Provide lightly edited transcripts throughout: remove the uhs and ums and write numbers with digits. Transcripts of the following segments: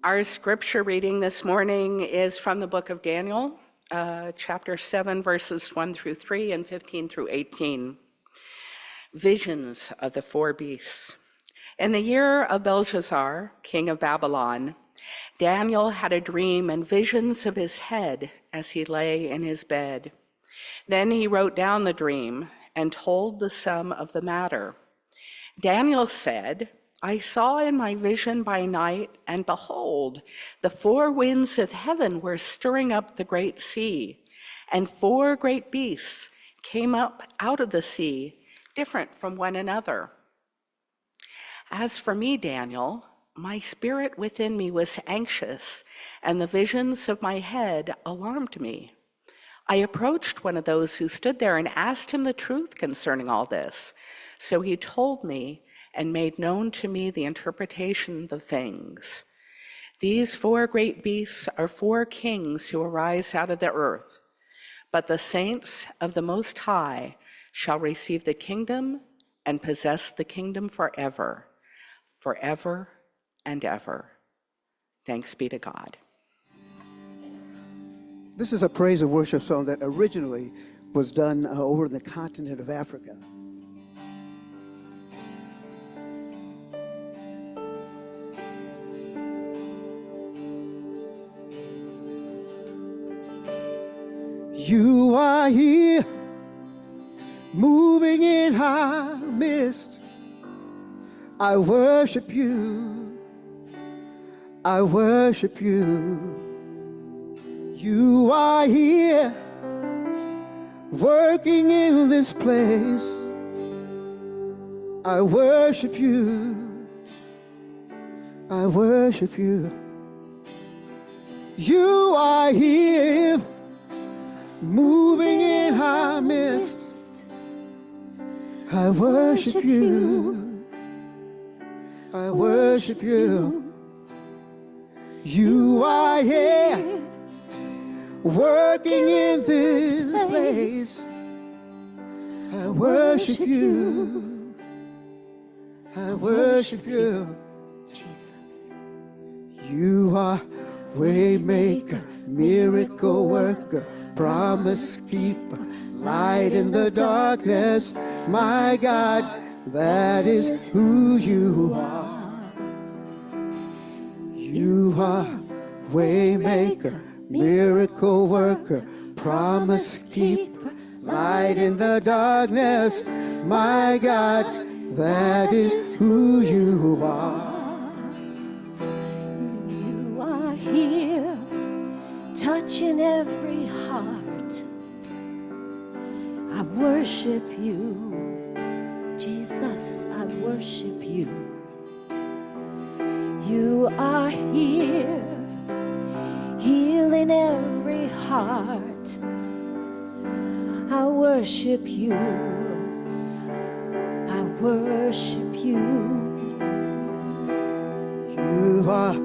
Our scripture reading this morning is from the book of Daniel, chapter 7, verses 1 through 3 and 15 through 18. Visions of the four beasts. In the year of Belshazzar, king of Babylon, Daniel had a dream and visions of his head as he lay in his bed. Then he wrote down the dream and told the sum of the matter. Daniel said, I saw in my vision by night, and behold, the four winds of heaven were stirring up the great sea, and four great beasts came up out of the sea, different from one another. As for me, Daniel, my spirit within me was anxious, and the visions of my head alarmed me. I approached one of those who stood there and asked him the truth concerning all this. So he told me and made known to me the interpretation of the things. These four great beasts are four kings who arise out of the earth, but the saints of the Most High shall receive the kingdom and possess the kingdom forever, forever and ever. Thanks be to God. This is a praise and worship song that originally was done over in the continent of Africa. You are here, moving in our midst. I worship you. I worship you. You are here, working in this place. I worship you. I worship you. You are here, moving in our midst. I worship you. I worship you. You are here, working in this place. I worship you. I worship you. Jesus. You are waymaker, miracle worker, promise keeper, light in the darkness. My God, that is who you are. You are waymaker, miracle worker, promise keeper, light in the darkness. My God, that is who you are. You are here, touching every heart. I worship you, Jesus, I worship you. You are here, healing every heart. I worship you. I worship you. You are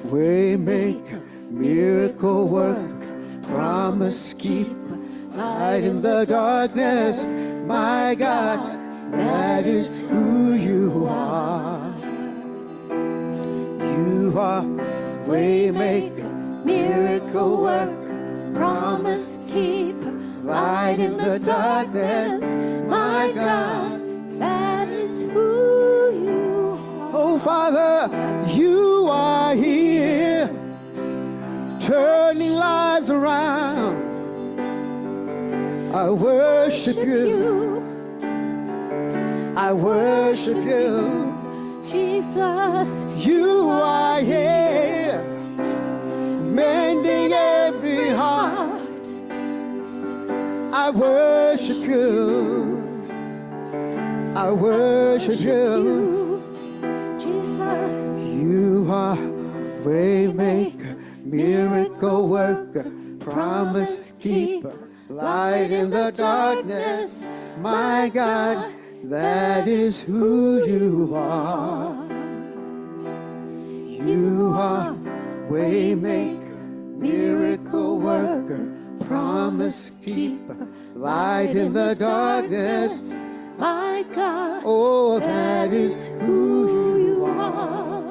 waymaker, miracle worker, promise keeper, light in the darkness. My God, that is who you are. You are waymaker, miracle worker, promise keeper, light in the darkness. My God, that is who you are. Oh, Father, you are here, turning lives around. I worship you. I worship you. Jesus, you are here, mending every heart. I worship you. I worship you. Jesus, you are waymaker, miracle worker, promise keeper, light in the darkness. My God, that is who you are. You are waymaker, miracle worker, promise keeper, light in the darkness. My God, oh, that is who you are.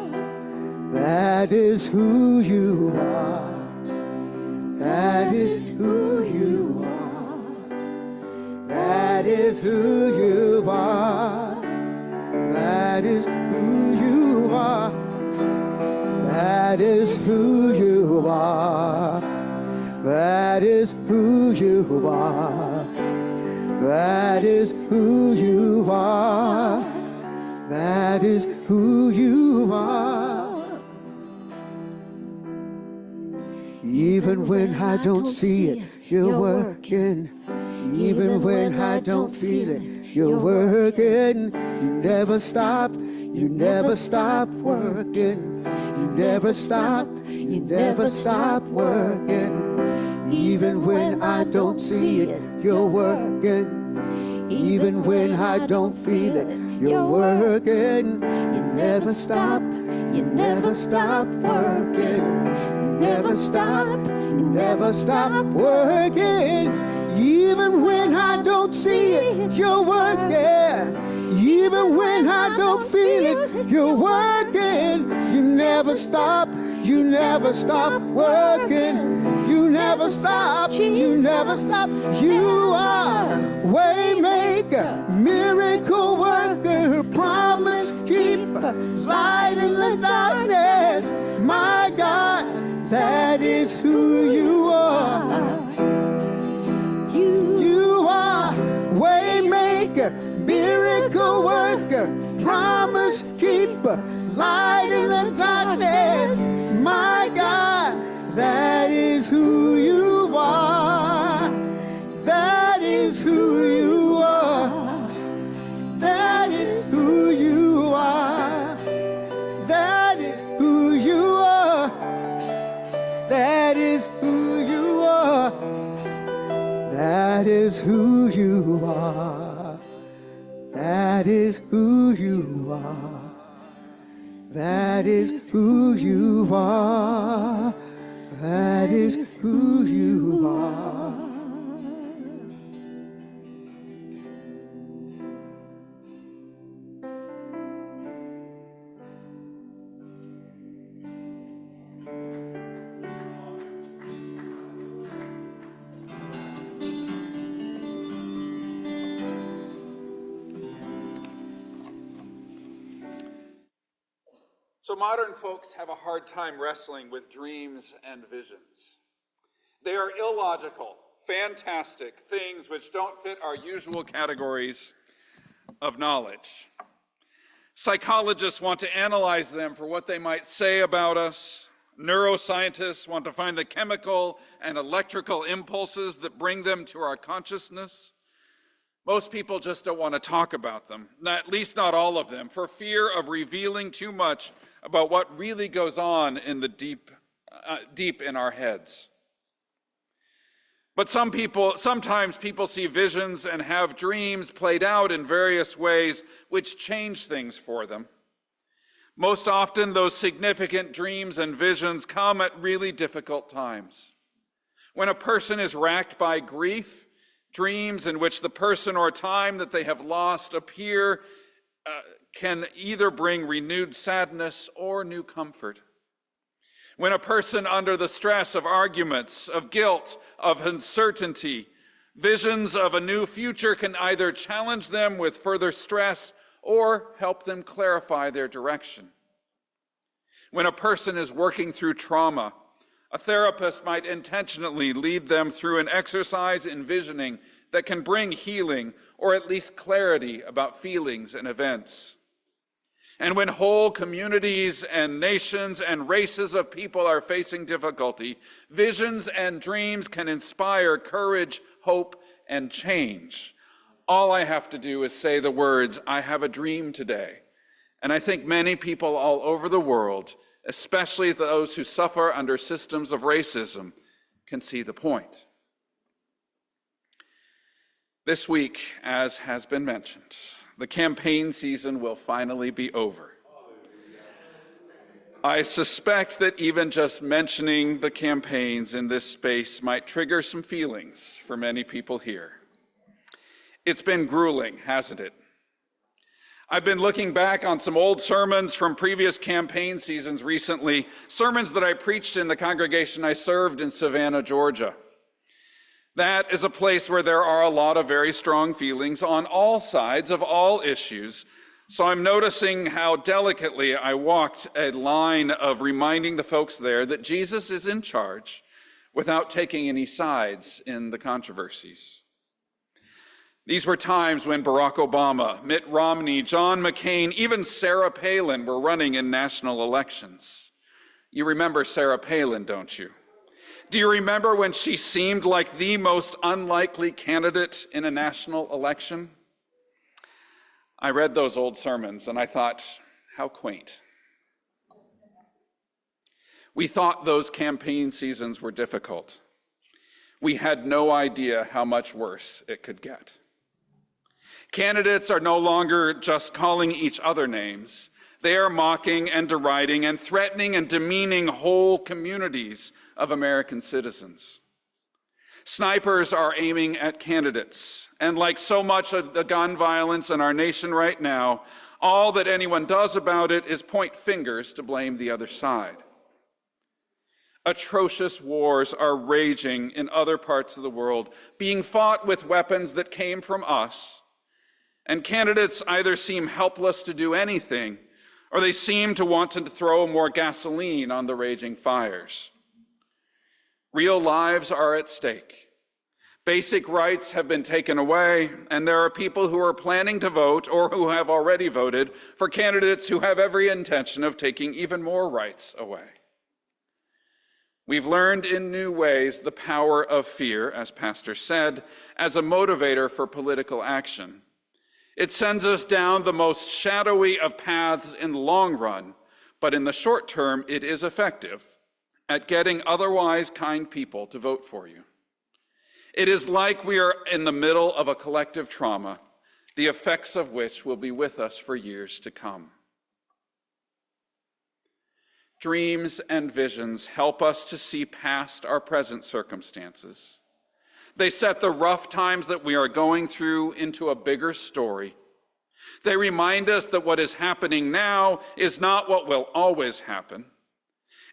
That is who you are. That is who you are. That is who you are. That is who you are. That is who you are. That is who you are. That is who you are. That is who you are. Even when I don't see it, you're working. Even when I don't feel it, you're working. You never stop. You never stop working. You never stop. You never stop working. Even when I don't see it, you're working. Even when I don't feel it, you're working. You never stop. You never stop working. You never stop. You never stop working. Even when I don't see it, you're working. Even when I don't feel it, you're working. You never stop. You never stop working. You never stop. You never stop. You are waymaker, miracle worker, promise keeper, light in the darkness. My God, that is who you are. You are waymaker, miracle worker, promise keeper, light in the darkness. My God, that is who you are. That is who you are. That is who you are. That is who you are. That is who you are. That is who you are. That is who you are. That is who you are. That is who you are. So modern folks have a hard time wrestling with dreams and visions. They are illogical, fantastic things which don't fit our usual categories of knowledge. Psychologists want to analyze them for what they might say about us. Neuroscientists want to find the chemical and electrical impulses that bring them to our consciousness. Most people just don't want to talk about them, at least not all of them, for fear of revealing too much about what really goes on in the deep in our heads. But sometimes people see visions and have dreams played out in various ways which change things for them. Most often, those significant dreams and visions come at really difficult times. When a person is racked by grief, dreams in which the person or time that they have lost appear can either bring renewed sadness or new comfort. When a person under the stress of arguments, of guilt, of uncertainty, visions of a new future can either challenge them with further stress or help them clarify their direction. When a person is working through trauma, a therapist might intentionally lead them through an exercise in visioning that can bring healing or at least clarity about feelings and events. And when whole communities and nations and races of people are facing difficulty, visions and dreams can inspire courage, hope, and change. All I have to do is say the words, "I have a dream today." And I think many people all over the world, especially those who suffer under systems of racism, can see the point. This week, as has been mentioned, the campaign season will finally be over. I suspect that even just mentioning the campaigns in this space might trigger some feelings for many people here. It's been grueling, hasn't it? I've been looking back on some old sermons from previous campaign seasons recently, sermons that I preached in the congregation I served in Savannah, Georgia. That is a place where there are a lot of very strong feelings on all sides of all issues. So I'm noticing how delicately I walked a line of reminding the folks there that Jesus is in charge without taking any sides in the controversies. These were times when Barack Obama, Mitt Romney, John McCain, even Sarah Palin were running in national elections. You remember Sarah Palin, don't you? Do you remember when she seemed like the most unlikely candidate in a national election? I read those old sermons and I thought, how quaint. We thought those campaign seasons were difficult. We had no idea how much worse it could get. Candidates are no longer just calling each other names. They are mocking and deriding and threatening and demeaning whole communities of American citizens. Snipers are aiming at candidates, and like so much of the gun violence in our nation right now, all that anyone does about it is point fingers to blame the other side. Atrocious wars are raging in other parts of the world, being fought with weapons that came from us, and candidates either seem helpless to do anything, or they seem to want to throw more gasoline on the raging fires. Real lives are at stake. Basic rights have been taken away, and there are people who are planning to vote or who have already voted for candidates who have every intention of taking even more rights away. We've learned in new ways the power of fear, as Pastor said, as a motivator for political action. It sends us down the most shadowy of paths in the long run, but in the short term, it is effective at getting otherwise kind people to vote for you. It is like we are in the middle of a collective trauma, the effects of which will be with us for years to come. Dreams and visions help us to see past our present circumstances. They set the rough times that we are going through into a bigger story. They remind us that what is happening now is not what will always happen.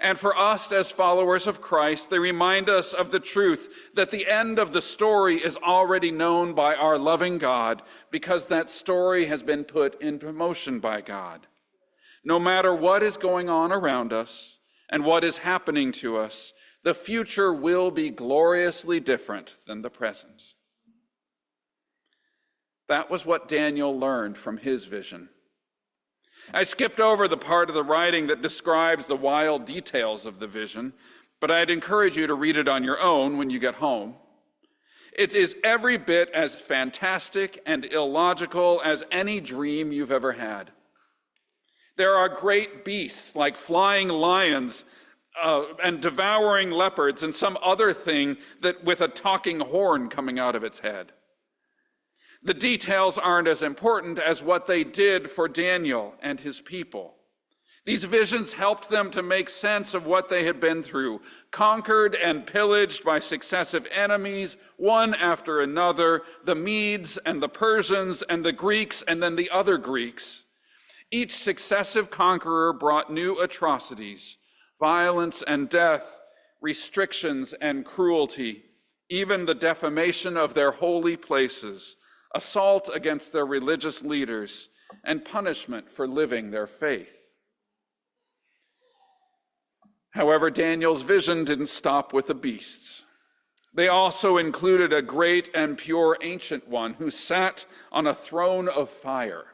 And for us as followers of Christ, they remind us of the truth that the end of the story is already known by our loving God because that story has been put into motion by God. No matter what is going on around us and what is happening to us, the future will be gloriously different than the present. That was what Daniel learned from his vision. I skipped over the part of the writing that describes the wild details of the vision, but I'd encourage you to read it on your own when you get home. It is every bit as fantastic and illogical as any dream you've ever had. There are great beasts like flying lions and devouring leopards and some other thing that with a talking horn coming out of its head. The details aren't as important as what they did for Daniel and his people. These visions helped them to make sense of what they had been through, conquered and pillaged by successive enemies, one after another, the Medes and the Persians and the Greeks and then the other Greeks. Each successive conqueror brought new atrocities, violence and death, restrictions and cruelty, even the defamation of their holy places, assault against their religious leaders, and punishment for living their faith. However, Daniel's vision didn't stop with the beasts. They also included a great and pure ancient one who sat on a throne of fire.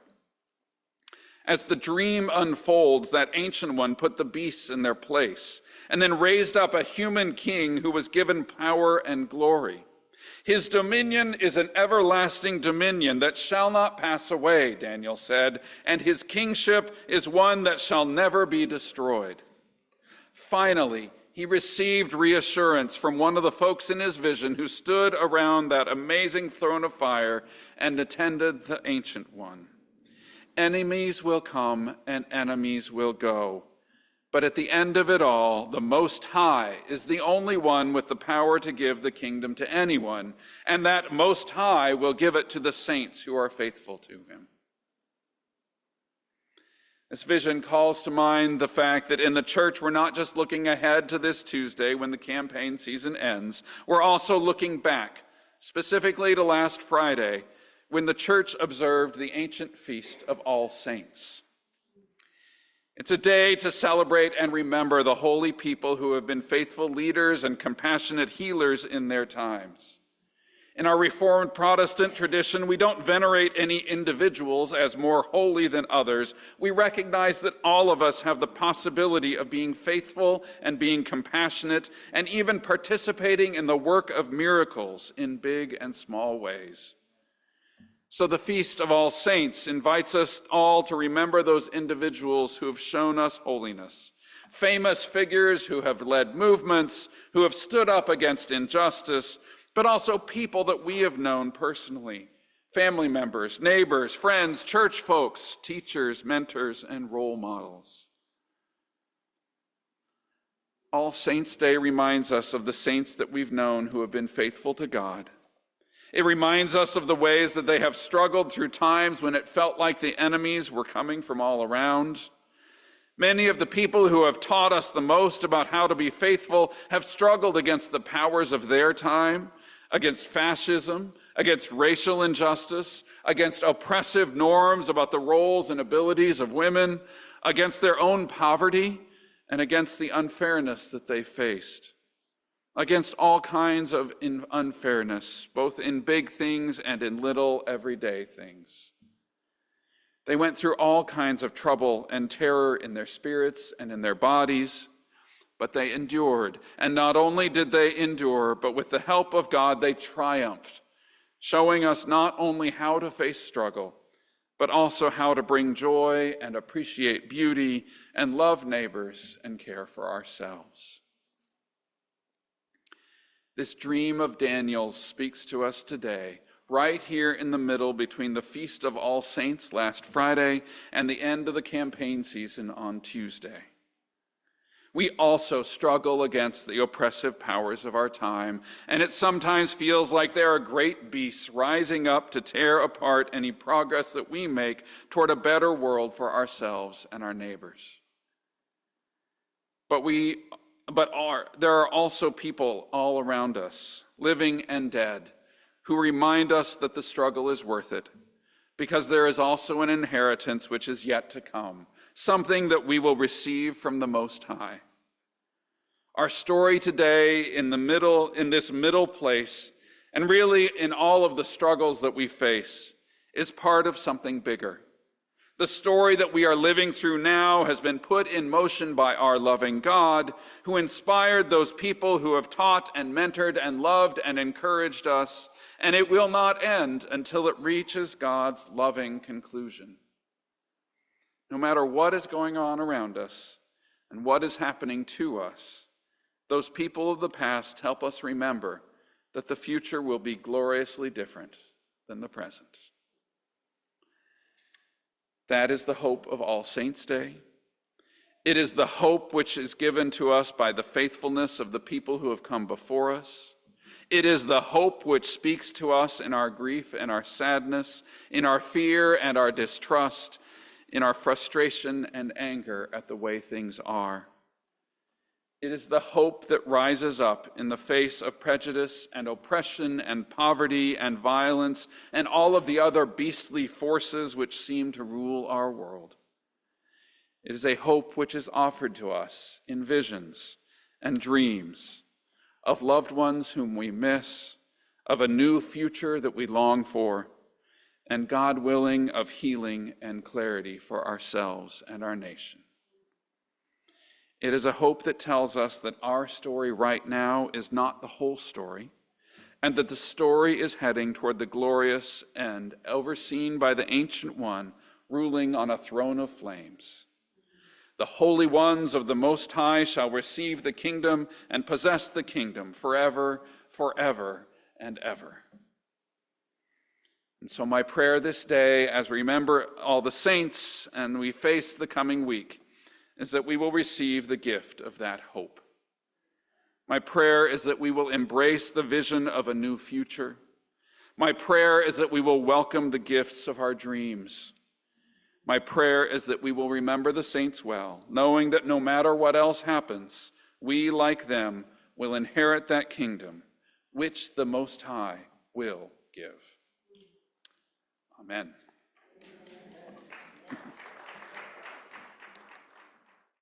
As the dream unfolds, that ancient one put the beasts in their place and then raised up a human king who was given power and glory. His dominion is an everlasting dominion that shall not pass away, Daniel said, and his kingship is one that shall never be destroyed. Finally, he received reassurance from one of the folks in his vision who stood around that amazing throne of fire and attended the ancient one. Enemies will come and enemies will go. But at the end of it all, the Most High is the only one with the power to give the kingdom to anyone, and that Most High will give it to the saints who are faithful to him. This vision calls to mind the fact that in the church, we're not just looking ahead to this Tuesday when the campaign season ends. We're also looking back, specifically to last Friday, when the church observed the ancient feast of All Saints. It's a day to celebrate and remember the holy people who have been faithful leaders and compassionate healers in their times. In our Reformed Protestant tradition, we don't venerate any individuals as more holy than others. We recognize that all of us have the possibility of being faithful and being compassionate and even participating in the work of miracles in big and small ways. So the Feast of All Saints invites us all to remember those individuals who have shown us holiness, famous figures who have led movements, who have stood up against injustice, but also people that we have known personally, family members, neighbors, friends, church folks, teachers, mentors, and role models. All Saints' Day reminds us of the saints that we've known who have been faithful to God. It reminds us of the ways that they have struggled through times when it felt like the enemies were coming from all around. Many of the people who have taught us the most about how to be faithful have struggled against the powers of their time, against fascism, against racial injustice, against oppressive norms about the roles and abilities of women, against their own poverty, and against the unfairness that they faced, against all kinds of unfairness, both in big things and in little everyday things. They went through all kinds of trouble and terror in their spirits and in their bodies, but they endured. And not only did they endure, but with the help of God, they triumphed, showing us not only how to face struggle, but also how to bring joy and appreciate beauty and love neighbors and care for ourselves. This dream of Daniel's speaks to us today, right here in the middle between the Feast of All Saints last Friday and the end of the campaign season on Tuesday. We also struggle against the oppressive powers of our time, and it sometimes feels like there are great beasts rising up to tear apart any progress that we make toward a better world for ourselves and our neighbors. There are also people all around us, living and dead, who remind us that the struggle is worth it, because there is also an inheritance which is yet to come, something that we will receive from the Most High. Our story today in this middle place, and really in all of the struggles that we face, is part of something bigger. The story that we are living through now has been put in motion by our loving God, who inspired those people who have taught and mentored and loved and encouraged us, and it will not end until it reaches God's loving conclusion. No matter what is going on around us and what is happening to us, those people of the past help us remember that the future will be gloriously different than the present. That is the hope of All Saints' Day. It is the hope which is given to us by the faithfulness of the people who have come before us. It is the hope which speaks to us in our grief and our sadness, in our fear and our distrust, in our frustration and anger at the way things are. It is the hope that rises up in the face of prejudice and oppression and poverty and violence and all of the other beastly forces which seem to rule our world. It is a hope which is offered to us in visions and dreams of loved ones whom we miss, of a new future that we long for, and God willing, of healing and clarity for ourselves and our nation. It is a hope that tells us that our story right now is not the whole story, and that the story is heading toward the glorious end, overseen by the Ancient One, ruling on a throne of flames. The holy ones of the Most High shall receive the kingdom and possess the kingdom forever, forever, and ever. And so my prayer this day, as we remember all the saints and we face the coming week, is that we will receive the gift of that hope. My prayer is that we will embrace the vision of a new future. My prayer is that we will welcome the gifts of our dreams. My prayer is that we will remember the saints well, knowing that no matter what else happens, we, like them, will inherit that kingdom, which the Most High will give. Amen.